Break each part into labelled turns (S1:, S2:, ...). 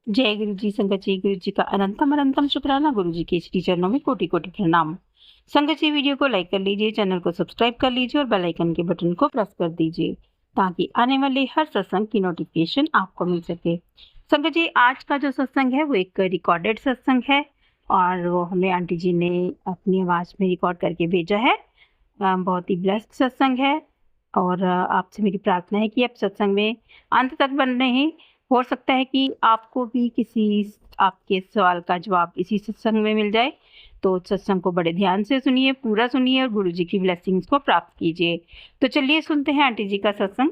S1: जय गुरु जी। संगत जी, गुरु जी का अनंतम अनंतम शुक्राना। गुरु जी के श्री चरणों में कोटि कोटि प्रणाम। संगत जी, वीडियो को लाइक कर लीजिए, चैनल को सब्सक्राइब कर लीजिए और बेल आइकन के बटन को प्रेस कर दीजिए ताकि आने वाले हर सत्संग की नोटिफिकेशन आपको मिल सके। संगत जी, आज का जो सत्संग है वो एक रिकॉर्डेड सत्संग है और वो हमें आंटी जी ने अपनी आवाज़ में रिकॉर्ड करके भेजा है। बहुत ही ब्लेस्ड सत्संग है और आपसे मेरी प्रार्थना है कि आप सत्संग में अंत तक बन रहें। हो सकता है कि आपको भी किसी आपके सवाल का जवाब इसी सत्संग में मिल जाए, तो सत्संग को बड़े ध्यान से सुनिए, पूरा सुनिए और गुरु जी की ब्लेसिंग्स को प्राप्त कीजिए। तो चलिए सुनते हैं आंटी जी का सत्संग।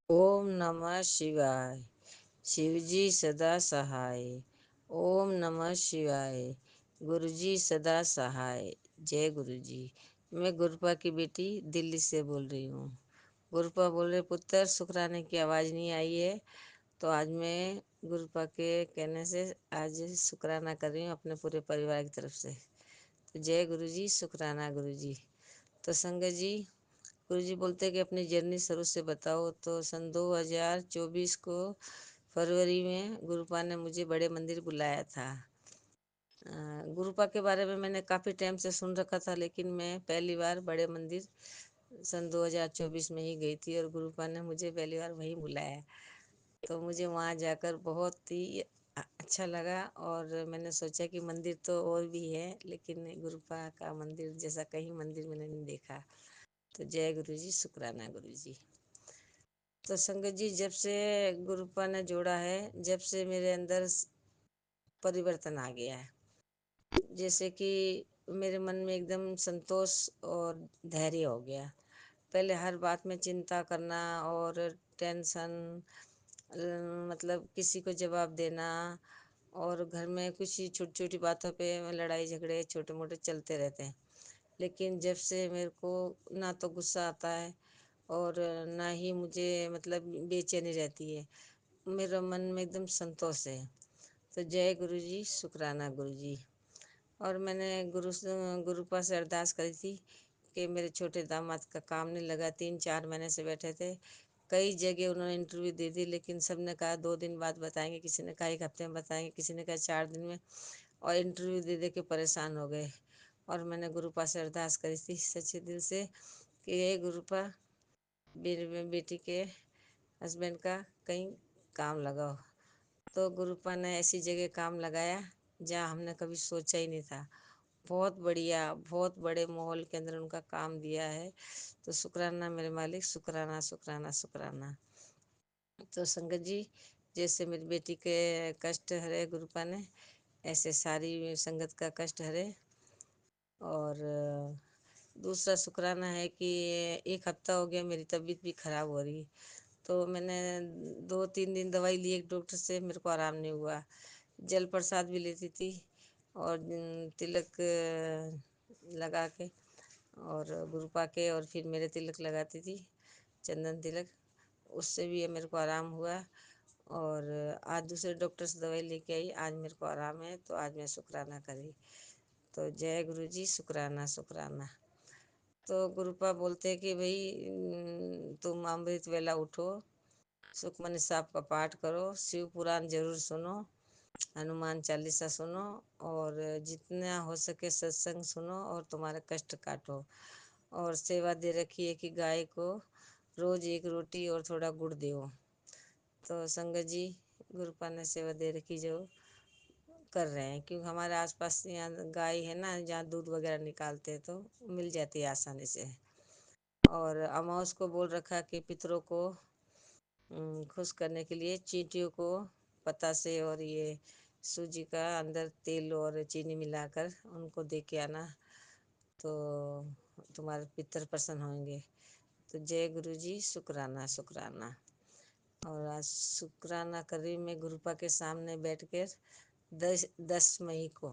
S2: ओम नमः शिवाय। शिवजी सदा सहाय। ओम नमः शिवाय। गुरुजी सदा सहाय। जय गुरुजी। मैं गुरुपा की बेटी दिल्ली से बोल रही हूँ। गुरुपा बोल रहे पुत्र शुक्राने की आवाज़ नहीं आई है, तो आज मैं गुरुपा के कहने से आज शुक्राना कर रही हूँ अपने पूरे परिवार की तरफ से। तो जय गुरुजी, शुक्राना गुरुजी। तो संगत जी, गुरुजी बोलते कि अपनी जर्नी शुरू से बताओ। तो सन 2024 को फरवरी में गुरुपा ने मुझे बड़े मंदिर बुलाया था। गुरुपा के बारे में मैंने काफ़ी टाइम से सुन रखा था, लेकिन मैं पहली बार बड़े मंदिर सन 2024 में ही गई थी और गुरुपा ने मुझे पहली बार वहीं बुलाया। तो मुझे वहाँ जाकर बहुत ही अच्छा लगा और मैंने सोचा कि मंदिर तो और भी है, लेकिन गुरुपा का मंदिर जैसा कहीं मंदिर मैंने नहीं देखा। तो जय गुरु जी, शुक्राना गुरु जी। तो संगत जी, जब से गुरुपा ने जोड़ा है, जब से मेरे अंदर परिवर्तन आ गया है। जैसे कि मेरे मन में एकदम संतोष और धैर्य हो गया। पहले हर बात में चिंता करना और टेंशन, मतलब किसी को जवाब देना, और घर में कुछ ही छोटी छोटी बातों पे लड़ाई झगड़े छोटे मोटे चलते रहते हैं। लेकिन जब से मेरे को ना तो गुस्सा आता है और ना ही मुझे मतलब बेचैनी रहती है, मेरे मन में एकदम संतोष है। तो जय गुरु जी, शुक्राना गुरु जी। और मैंने गुरुपा से अरदास करी थी कि मेरे छोटे दामाद का काम नहीं लगा। 3-4 महीने से बैठे थे, कई जगह उन्होंने इंटरव्यू दे दी, लेकिन सब ने कहा 2 दिन बाद बताएंगे, किसी ने कहा 1 हफ्ते में बताएंगे, किसी ने कहा 4 दिन में, और इंटरव्यू दे दे के परेशान हो गए। और मैंने गुरुपा से अरदास करी थी सच्चे दिल से कि ये गुरुपा, मेरी बेटी के हस्बैंड का कहीं काम लगाओ। तो गुरुपा ने ऐसी जगह काम लगाया जहाँ हमने कभी सोचा ही नहीं था। बहुत बढ़िया, बहुत बड़े माहौल के अंदर उनका काम दिया है। तो शुक्राना मेरे मालिक, शुक्राना शुक्राना शुक्राना। तो संगत जी, जैसे मेरी बेटी के कष्ट हरे गुरुपा ने, ऐसे सारी संगत का कष्ट हरे। और दूसरा शुक्राना है कि 1 हफ्ता हो गया मेरी तबीयत भी ख़राब हो रही। तो मैंने 2-3 दिन दवाई ली एक डॉक्टर से, मेरे को आराम नहीं हुआ। जल प्रसाद भी लेती थी और तिलक लगा के, और गुरुपा के, और फिर मेरे तिलक लगाती थी, चंदन तिलक। उससे भी मेरे को आराम हुआ। और आज दूसरे डॉक्टर से दवाई लेके आई, आज मेरे को आराम है, तो आज मैं शुक्राना करी। तो जय गुरु जी, शुक्राना शुक्राना। तो गुरुपा बोलते हैं कि भाई तुम अमृत वेला उठो, सुखमनी साहब का पाठ करो, शिव पुराण जरूर सुनो, हनुमान चालीसा सुनो, और जितना हो सके सत्संग सुनो और तुम्हारे कष्ट काटो। और सेवा दे रखी है कि गाय को रोज 1 रोटी और थोड़ा गुड़ दो। तो संगत जी, गुरुपा ने सेवा दे रखी जो कर रहे हैं, क्योंकि हमारे आसपास यहाँ गाय है ना, जहाँ दूध वगैरह निकालते हैं, तो मिल जाती है आसानी से। और अमावस को बोल रखा कि पितरों को खुश करने के लिए चींटियों को पता से और ये सूजी का अंदर तेल और चीनी मिलाकर उनको दे के आना, तो तुम्हारे पितर प्रसन्न होंगे। तो जय गुरु जी, शुक्राना शुक्राना। और आज शुक्राना कर रही मैं गुरुपा के सामने बैठ कर, 10 मई को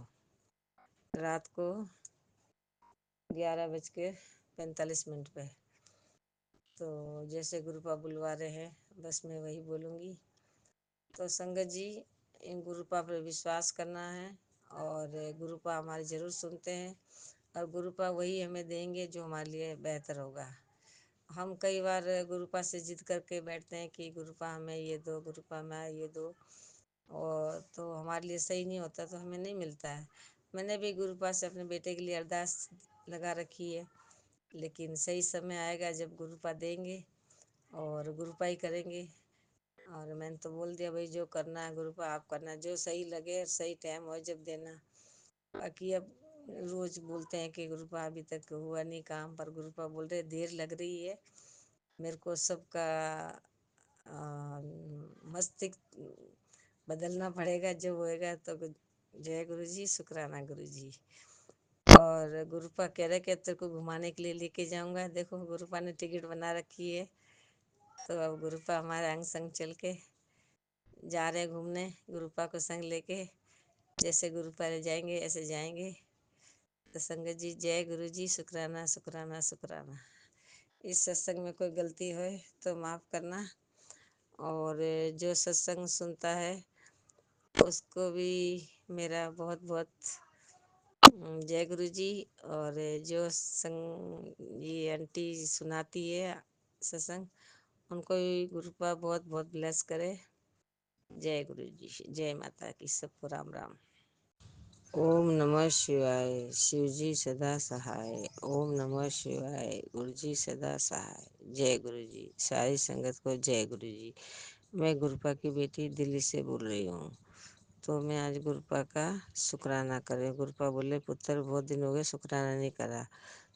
S2: रात को 11:45 पे। तो जैसे गुरुपा बुलवा रहे हैं बस मैं वही बोलूँगी। तो संगत जी, इन गुरुपा पर विश्वास करना है और गुरुपा हमारी ज़रूर सुनते हैं, और गुरुपा वही हमें देंगे जो हमारे लिए बेहतर होगा। हम कई बार गुरुपा से जिद करके बैठते हैं कि गुरुपा हमें ये दो, गुरुपा हमें ये दो, اور تو ہمارے لیے صحیح نہیں ہوتا تو ہمیں نہیں ملتا ہے۔ میں نے بھی گرو پاس سے اپنے بیٹے کے لیے ارداس لگا رکھی ہے، لیکن صحیح سمے آئے گا جب گرو پا دیں گے اور گرو پا ہی کریں گے۔ اور میں نے تو بول دیا بھائی جو کرنا ہے گرو پا آپ کرنا، جو صحیح لگے صحیح ٹائم ہو جب دینا۔ باقی اب روز بولتے ہیں کہ گرو پا ابھی تک ہوا نہیں کام، پر گرو پا بول رہے دیر لگ رہی ہے، میرے کو سب کا مستک بدلنا پڑے گا، جب ہوئے گا تو جے گرو جی، شکرانہ گرو جی۔ اور گرو پا کہہ رہے کہ تیرے کو گھمانے کے لیے لے کے جاؤں گا، دیکھو گرو پا نے ٹکٹ بنا رکھی ہے، تو اب گرو پا ہمارے انگ سنگ چل کے جا رہے گھومنے، گرو پا کو سنگ لے کے، جیسے گرو پا لے جائیں گے ایسے جائیں گے۔ تو سنگت جی جے گرو جی، شکرانہ شکرانہ شکرانہ۔ اس ستسنگ میں کوئی غلطی ہوئے تو معاف کرنا، اور جو ستسنگ سنتا ہے اس کو بھی میرا بہت بہت جے گرو جی۔ اور جو یہ آنٹی سناتی ہے ستسنگ، ان کو بھی گرو پا بہت بہت بلیس کرے۔ جے گرو جی، جے ماتا کی، سب کو رام رام۔ اوم نمہ شیوائے، شیو جی سدا سہائے۔ اوم نمہ شیوائے، گرو جی سدا سہائے۔ جے گرو جی، ساری سنگت کو جے گرو جی۔ میں گرو پا کی بیٹی دلی سے بول رہی ہوں، تو میں آج گرو پا کا شکرانہ کر رہی ہوں۔ گرو پا بولے پتر بہت دن ہو گئے شکرانہ نہیں کرا،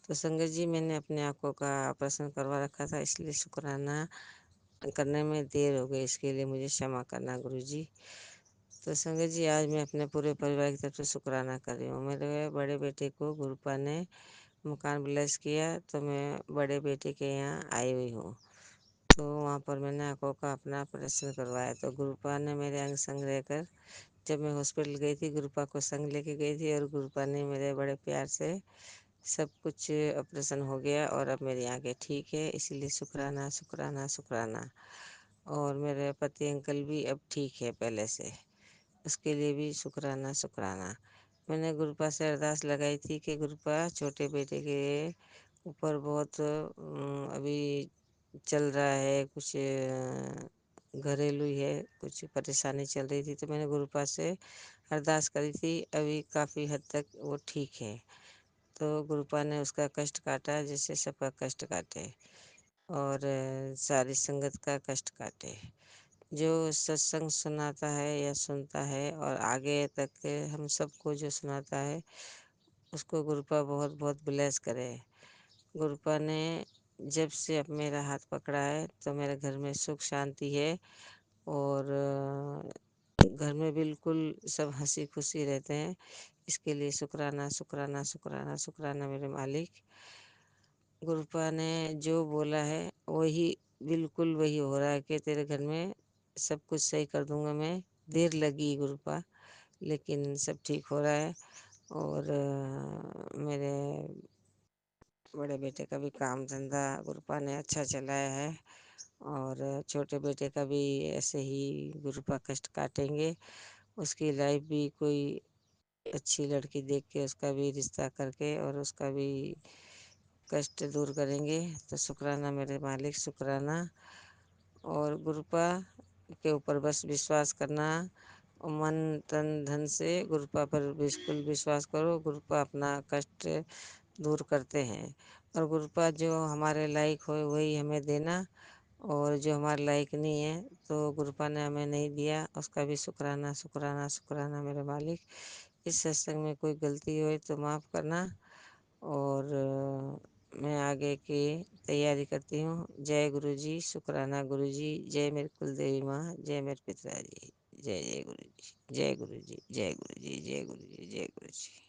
S2: تو سنگت جی میں نے اپنے آنکھوں کا آپریشن کروا رکھا تھا، اس لیے شکرانہ کرنے میں دیر ہو گئی، اس کے لیے مجھے क्षमा کرنا گرو جی۔ تو سنگت جی آج میں اپنے پورے پریوار کی طرف سے شکرانہ کر رہی ہوں۔ میرے بڑے بیٹے کو گرو پا نے مکان بلیس کیا، تو میں بڑے بیٹے کے یہاں آئی ہوئی ہوں، تو وہاں پر میں نے آنکھوں کا اپنا آپریشن کروایا، تو گرو پا نے میرے انگ سنگ رہ کر، جب میں ہاسپٹل گئی تھی گرو پا کو سنگ لے کے گئی تھی، اور گرو پا نے میرے بڑے پیار سے سب کچھ آپریشن ہو گیا، اور اب میری آنکھیں ٹھیک ہے، اسی لیے شکرانہ شکرانہ شکرانہ۔ اور میرے پتی انکل بھی اب ٹھیک ہے پہلے سے، اس کے لیے بھی شکرانہ شکرانہ۔ میں نے گرو پا سے ارداس لگائی تھی کہ گرو پا چھوٹے بیٹے کے اوپر بہت ابھی چل رہا ہے، کچھ گھریلو ہی ہے، کچھ پریشانی چل رہی تھی، تو میں نے گرو پا سے ارداس کری تھی، ابھی کافی حد تک وہ ٹھیک ہے، تو گرو پا نے اس کا کشٹ کاٹا جیسے سب کا کشٹ کاٹے، اور ساری سنگت کا کشٹ کاٹے۔ جو ستسنگ سناتا ہے یا سنتا ہے اور آگے تک ہم سب کو جو سناتا ہے، اس کو گرو پا بہت بہت بلیس کرے۔ گرو پا نے جب سے اب میرا ہاتھ پکڑا ہے تو میرے گھر میں سکھ شانتی ہے، اور گھر میں بالکل سب ہنسی خوشی رہتے ہیں، اس کے لیے شکرانہ شکرانہ شکرانہ شکرانہ میرے مالک۔ گرو پا نے جو بولا ہے وہی بالکل وہی ہو رہا ہے، کہ تیرے گھر میں سب کچھ صحیح کر دوں گا میں، دیر لگی گرو پا لیکن سب ٹھیک ہو رہا ہے۔ اور میرے بڑے بیٹے کا بھی کام دھندا گرو پا نے اچھا چلایا ہے، اور چھوٹے بیٹے کا بھی ایسے ہی گرو پا کشٹ کاٹیں گے، اس کی لائف بھی کوئی اچھی لڑکی دیکھ کے اس کا بھی رشتہ کر کے اور اس کا بھی کشٹ دور کریں گے۔ تو شکرانہ میرے مالک، شکرانہ۔ اور گرو پا کے اوپر بس وشواس کرنا، من تن دھن سے گرو پا پر بالکل وشواس کرو، گرو پا اپنا کشٹ دور کرتے ہیں، اور گرو پا جو ہمارے لائق ہوئے وہی ہمیں دینا، اور جو ہمارے لائق نہیں ہے تو گرو پا نے ہمیں نہیں دیا، اس کا بھی شکرانہ شکرانہ شکرانہ میرے مالک۔ اس ستسنگ میں کوئی غلطی ہوئے تو معاف کرنا، اور میں آگے کی تیاری کرتی ہوں۔ جے گرو جی، شکرانہ گرو جی، جے میری کل دیوی ماں، جے میرے پترا جی، جے جے گرو جی، جے گرو جی، جے گرو جی، جے گرو جی، جے گرو جی۔